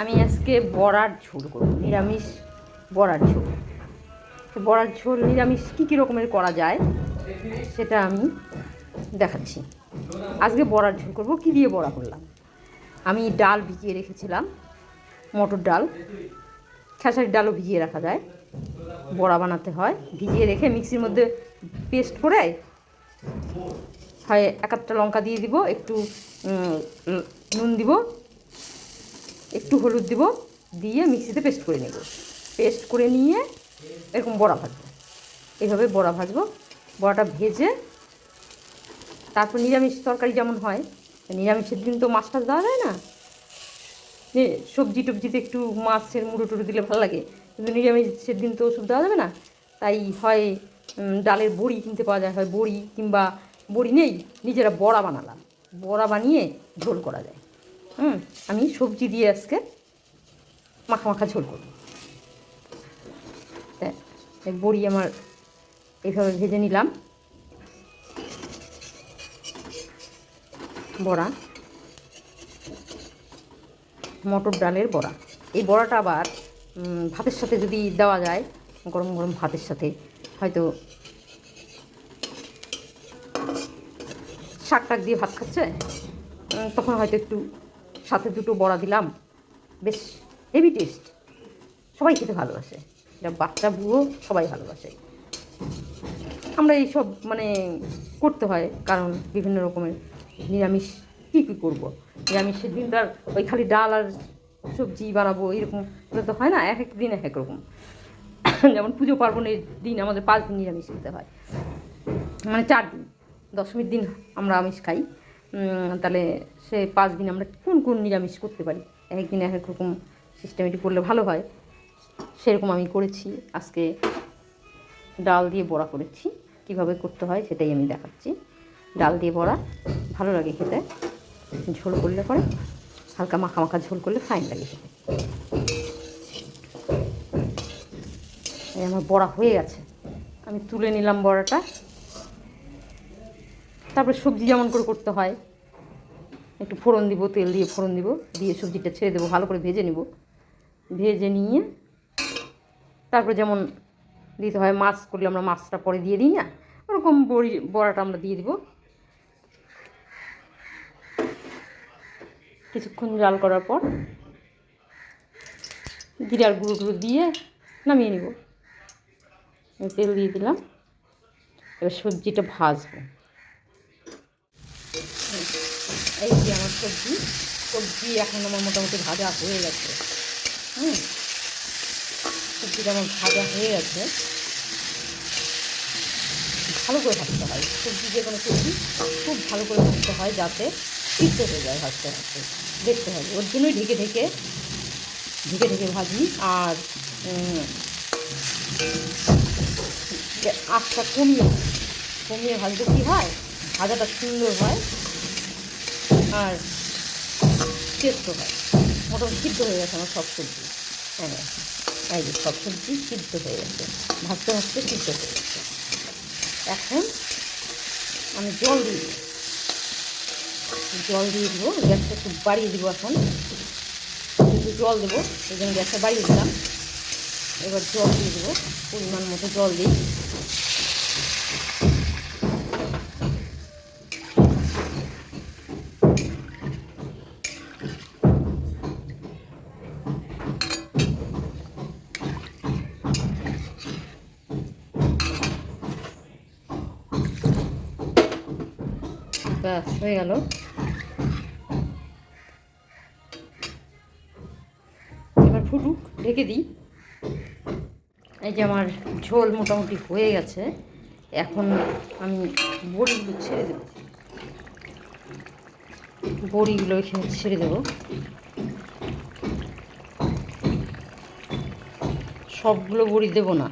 আমি আজকে বড়ার ঝোল করব, নিরামিষ বড়ার ঝোল। বড়ার ঝোল নিরামিষ কী রকমের করা যায় সেটা আমি দেখাচ্ছি। আজকে বড়ার ঝোল করব। কী দিয়ে বড়া করলাম, আমি ডাল ভিজিয়ে রেখেছিলাম, মটর ডাল, খেসারির ডালও ভিজিয়ে রাখা যায়, বড়া বানাতে হয়। ভিজিয়ে রেখে মিক্সির মধ্যে পেস্ট করে হয় এক একটা লঙ্কা দিয়ে দিব, একটু নুন দিব, একটু হলুদ দিব, দিয়ে মিক্সিতে পেস্ট করে নেব। পেস্ট করে নিয়ে এরকম বড়া ভাজবো, এইভাবে বড়া ভাজবো। বড়াটা ভেজে তারপর নিরামিষ তরকারি যেমন হয়, নিরামিষের দিন তো মাছ টাছ দেওয়া যায় না, সবজি টবজিতে একটু মাছের মুড়ো টুড়ো দিলে ভালো লাগে, কিন্তু নিরামিষের দিন তো ওষুধ দেওয়া যাবে না। তাই হয় ডালের বড়ি কিনতে পাওয়া যায়, হয় বড়ি, কিংবা বড়ি নেই নিজেরা বড়া বানালাম, বড়া বানিয়ে ঝোল করা যায়। আমি সবজি দিয়ে আজকে মাখা মাখা ঝোল করব। বড়ি আমার এইভাবে ভেজে নিলাম, বড়া, মটর ডালের বড়া। এই বড়াটা আবার ভাতের সাথে যদি দেওয়া যায়, গরম গরম ভাতের সাথে, হয়তো শাক টাক দিয়ে ভাত খাচ্ছে, তখন হয়তো একটু সাথে দুটো বড়া দিলাম, বেশ হেভি টেস্ট। সবাই খেতে ভালোবাসে, এটা বাচ্চা বুড়ো সবাই ভালোবাসে। আমরা এইসব মানে করতে হয়, কারণ বিভিন্ন রকমের নিরামিষ কী করবো, নিরামিষের দিন তো আর ওই খালি ডাল আর সবজি বানাবো এরকম তো হয় না, এক এক দিন এক এক রকম। যেমন পুজো পার্বণের দিন আমাদের 5 দিন নিরামিষ খেতে হয়, মানে 4 দিন, দশমীর দিন আমরা আমিষ খাই। তাহলে সে 5 দিন আমরা কোন কোন নিরামিষ করতে পারি, এক একদিন এক এক রকম সিস্টেমেটিক করলে ভালো হয়। সেরকম আমি করেছি, আজকে ডাল দিয়ে বড়া করেছি। কীভাবে করতে হয় সেটাই আমি দেখাচ্ছি। ডাল দিয়ে বড়া ভালো লাগে খেতে, ঝোল করলে পরে হালকা মাখা মাখা ঝোল করলে ফাইন লাগে খেতে। আমার বড়া হয়ে গেছে, আমি তুলে নিলাম বড়াটা। তারপরে সবজি যেমন করে করতে হয়, একটু ফোড়ন দিব, তেল দিয়ে ফোড়ন দিব, দিয়ে সবজিটা ছেড়ে দেবো, ভালো করে ভেজে নিব। ভেজে নিয়ে তারপরে যেমন দিতে হয়, মাছ করলে আমরা মাছটা পরে দিয়ে দিই না, ওরকম বড়াটা আমরা দিয়ে দিব। কিছুক্ষণ জাল করার পর জিরার গুঁড়ো টুড়ো দিয়ে নামিয়ে নিব। তেল দিয়ে দিলাম, এবার সবজিটা ভাজবো। এই যে আমার সবজি এখন আমার মোটামুটি ভাজা হয়ে গেছে। সবজিটা আমার ভাজা হয়ে গেছে। ভালো করে ভাজতে হয় সবজি, যে কোনো সবজি খুব ভালো করে ভাজতে হয়, যাতে সিদ্ধ হয়ে যায়। ভাজতে ভাজতে দেখতে হবে, ওর জন্যই ঢেকে ঢেকে ভাজি। আর আঁচটা কমিয়ে ভাজলে কী হয়, ভাজাটা সুন্দর হয় আর টেস্টও হয়। মোটামুটি সিদ্ধ হয়ে গেছে আমার সব সবজি। হ্যাঁ, এই যে সব সবজি সিদ্ধ হয়ে গেছে, ভাজতে ভাজতে সিদ্ধ হয়ে গেছে। এখন আমি জল দিয়ে দেবো, গ্যাসটা একটু বাড়িয়ে দেবো। এখন একটু জল দেবো, এই জন্য গ্যাসটা বাড়িয়ে দিলাম। এবার জল দিয়ে দেবো, পরিমাণ মতো জল দিই। ব্যাস হয়ে গেল। এবার ফুটুক, ঢেকে দিই। এই যে আমার ঝোল মোটামুটি হয়ে গেছে, এখন আমি বড়িগুলো ছেড়ে দেবো। বড়িগুলো এখানে ছেড়ে দেবো, সবগুলো বড়ি দেবো না,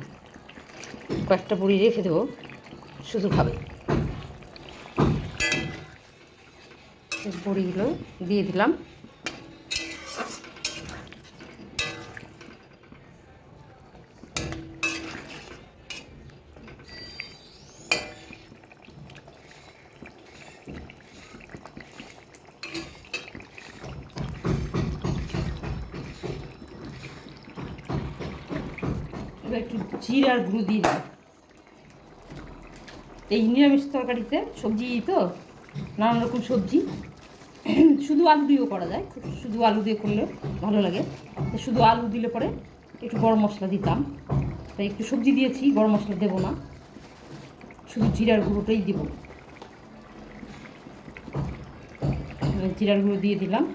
কয়েকটা বড়ি রেখে দেবো, শুধু খাবে। বড়িগুলো দিয়ে দিলাম। একটু জিরার গুঁড়ো দিয়ে দিই। এই নিরামিষ তরকারিতে সবজি তো নানান রকম সবজি, শুধু আলু দিয়েও করা যায়, শুধু আলু দিয়ে করলে ভালো লাগে। শুধু আলু দিলে পরে একটু গরম মশলা দিতাম, তাই একটু সবজি দিয়েছি, গরম মশলা দেবো না, শুধু জিরার গুঁড়োটাই দিব। জিরার গুঁড়ো দিয়ে দিলাম।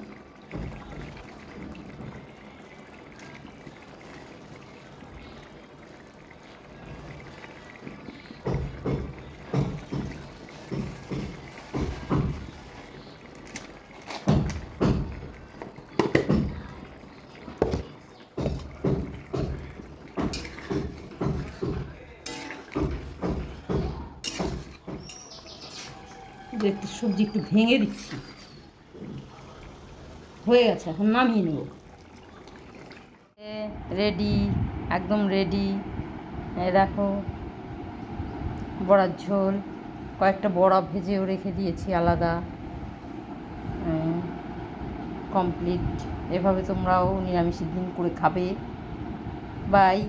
একটু সবজি একটু ভেঙে দিচ্ছি, হয়ে গেছে, এখন নামিয়ে নেব। রেডি, একদম রেডি। দেখো বড়ার ঝোল, কয়েকটা বড়া ভেজেও রেখে দিয়েছি আলাদা। কমপ্লিট। এভাবে তোমরাও নিরামিষের দিন করে খাবে। বাই।